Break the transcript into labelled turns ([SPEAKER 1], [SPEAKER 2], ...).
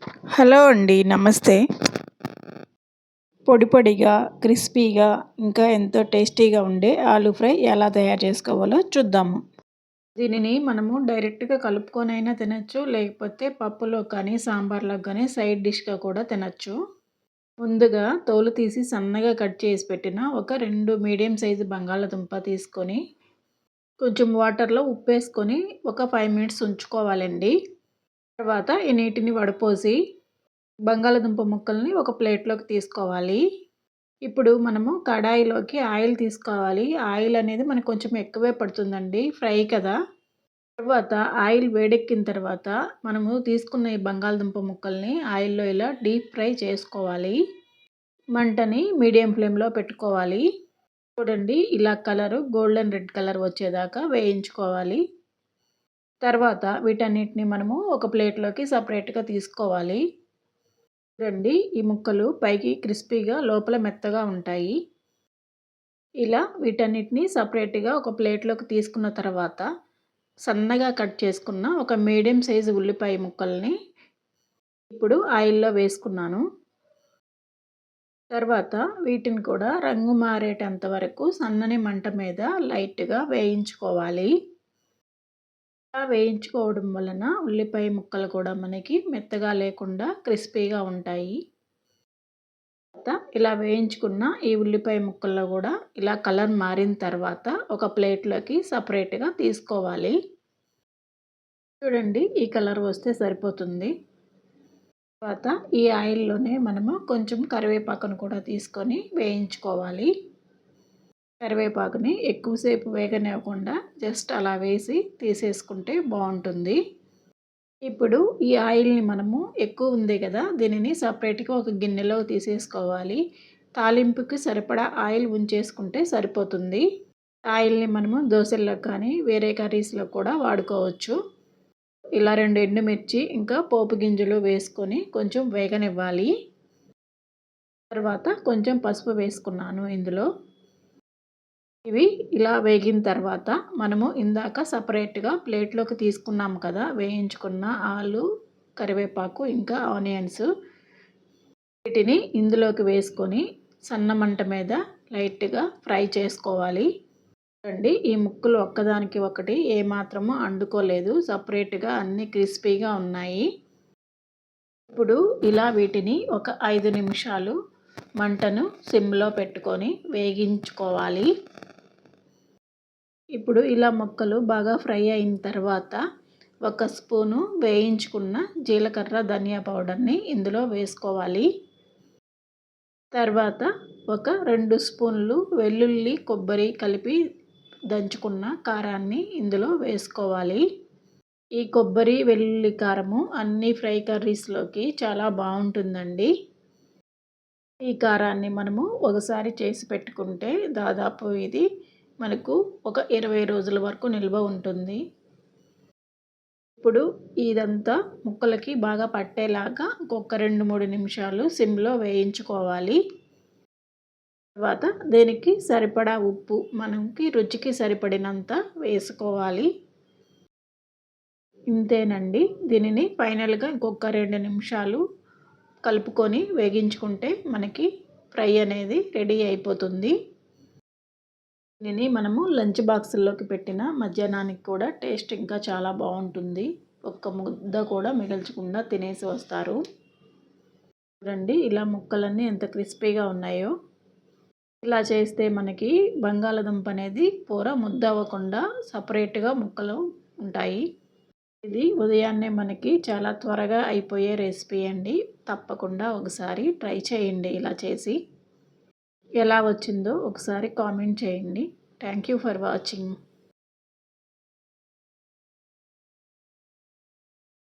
[SPEAKER 1] Hello అండి. నమస్తే. పొడి పొడిగా, క్రిస్పీగా ఇంకా ఎంతో టేస్టీగా ఉండే ఆలూ ఫ్రై ఎలా తయారు చేసుకోవాలో చూద్దాము. దీనిని మనము డైరెక్ట్‌గా కలుపుకొనైనా తినొచ్చు. లేకపోతే పప్పులో కానీ, సాంబార్‌లోకి కానీ సైడ్ డిష్‌గా కూడా తినొచ్చు. ముందుగా తోలు తీసి సన్నగా కట్ చేసి పెట్టిన ఒక 2 మీడియం సైజు బంగాళాదుంప తీసుకొని, కొంచెం వాటర్‌లో ఉప్పేసుకొని ఒక 5 మినిట్స్ ఉంచుకోవాలండి. తర్వాత ఈ నీటిని వడపోసి బంగాళాదుంప ముక్కల్ని ఒక ప్లేట్‌లోకి తీసుకోవాలి. ఇప్పుడు మనము కడాయిలోకి ఆయిల్ తీసుకోవాలి. ఆయిల్ అనేది మనకు కొంచెం ఎక్కువే పడుతుందండి. ఫ్రై కదా! తర్వాత ఆయిల్ వేడెక్కిన తర్వాత మనము తీసుకున్న ఈ బంగాళదుంప ముక్కల్ని ఆయిల్‌లో ఇలా డీప్ ఫ్రై చేసుకోవాలి. మంటని మీడియం ఫ్లేమ్‌లో పెట్టుకోవాలి. చూడండి ఇలా గోల్డెన్ రెడ్ కలర్ వచ్చేదాకా వేయించుకోవాలి. తర్వాత వీటన్నిటిని మనము ఒక ప్లేట్‌లోకి సెపరేట్‌గా తీసుకోవాలి. చూడండి ఈ ముక్కలు పైకి క్రిస్పీగా లోపల మెత్తగా ఉంటాయి. ఇలా వీటన్నిటిని సెపరేట్‌గా ఒక ప్లేట్‌లోకి తీసుకున్న తర్వాత సన్నగా కట్ చేసుకున్న ఒక మీడియం సైజు ఉల్లిపాయ ముక్కల్ని ఇప్పుడు ఆయిల్‌లో వేసుకున్నాను. తర్వాత వీటిని కూడా రంగు మారేటంత వరకు సన్నని మంట మీద లైట్‌గా వేయించుకోవాలి. ఇలా వేయించుకోవడం వలన ఉల్లిపాయ ముక్కలు కూడా మనకి మెత్తగా లేకుండా క్రిస్పీగా ఉంటాయి. ఇలా వేయించుకున్న ఈ ఉల్లిపాయ ముక్కల్లో కూడా ఇలా కలర్ మారిన తర్వాత ఒక ప్లేట్‌లోకి సెపరేట్‌గా తీసుకోవాలి. చూడండి ఈ కలర్ వస్తే సరిపోతుంది. తర్వాత ఈ ఆయిల్‌లోనే మనము కొంచెం కరివేపాకును కూడా తీసుకొని వేయించుకోవాలి. కరివేపాకుని ఎక్కువసేపు వేగనివ్వకుండా జస్ట్ అలా వేసి తీసేసుకుంటే బావుంటుంది. ఇప్పుడు ఈ ఆయిల్‌ని మనము ఎక్కువ ఉంది కదా! దీనిని సెపరేట్‌గా ఒక గిన్నెలోకి తీసేసుకోవాలి. తాలింపుకి సరిపడా ఆయిల్ ఉంచేసుకుంటే సరిపోతుంది. ఆయిల్‌ని మనము దోసల్లోకి కానీ, వేరే కర్రీస్‌లో కూడా వాడుకోవచ్చు. ఇలా 2 ఎండుమిర్చి ఇంకా పోపు గింజలు వేసుకొని కొంచెం వేగనివ్వాలి. తర్వాత కొంచెం పసుపు వేసుకున్నాను ఇందులో. ఇవి ఇలా వేగిన తర్వాత మనము ఇందాక సెపరేట్‌గా ప్లేట్‌లోకి తీసుకున్నాం కదా! వేయించుకున్న ఆలు, కరివేపాకు ఇంకా ఆనియన్స్ వీటిని ఇందులోకి వేసుకొని సన్న మంట మీద లైట్‌గా ఫ్రై చేసుకోవాలి. చూడండి ఈ ముక్కలు ఒక్కదానికి ఒకటి ఏమాత్రము అంటుకోలేదు. సెపరేట్‌గా అన్నీ క్రిస్పీగా ఉన్నాయి. ఇప్పుడు ఇలా వీటిని ఒక 5 నిమిషాలు మంటను సిమ్‌లో పెట్టుకొని వేగించుకోవాలి. ఇప్పుడు ఇలా ముక్కలు బాగా ఫ్రై అయిన తర్వాత ఒక స్పూను వేయించుకున్న జీలకర్ర, ధనియా పౌడర్‌ని ఇందులో వేసుకోవాలి. తర్వాత ఒక 2 స్పూన్లు వెల్లుల్లి, కొబ్బరి కలిపి దంచుకున్న కారాన్ని ఇందులో వేసుకోవాలి. ఈ కొబ్బరి, వెల్లుల్లి కారము అన్ని ఫ్రై కర్రీస్‌లోకి చాలా బావుంటుందండి. ఈ కారాన్ని మనము ఒకసారి చేసి పెట్టుకుంటే దాదాపు ఇది మనకు ఒక 20 రోజుల వరకు నిల్వ ఉంటుంది. ఇప్పుడు ఇదంతా ముక్కలకి బాగా పట్టేలాగా ఇంకొక 2, 3 నిమిషాలు సిమ్‌లో వేయించుకోవాలి. తర్వాత దీనికి సరిపడా ఉప్పు మనకి రుచికి సరిపడినంత వేసుకోవాలి. ఇంతేనండి. దీనిని ఫైనల్‌గా ఇంకొక 2 నిమిషాలు కలుపుకొని వేగించుకుంటే మనకి ఫ్రై అనేది రెడీ అయిపోతుంది. దీనిని మనము లంచ్ బాక్సుల్లోకి పెట్టిన మధ్యాహ్నానికి కూడా టేస్ట్ ఇంకా చాలా బావుంటుంది. ఒక్క ముద్ద కూడా మిగల్చకుండా తినేసి వస్తారు. చూడండి ఇలా ముక్కలన్నీ ఎంత క్రిస్పీగా ఉన్నాయో. ఇలా చేస్తే మనకి బంగాళాదుంప అనేది కూర ముద్ద అవ్వకుండా సెపరేట్‌గా ముక్కలు ఉంటాయి. ఇది ఉదయాన్నే మనకి చాలా త్వరగా అయిపోయే రెసిపీ అండి. తప్పకుండా ఒకసారి ట్రై చేయండి ఇలా చేసి. ఎలా వచ్చిందో ఒకసారి కామెంట్ చేయండి. Thank you for watching.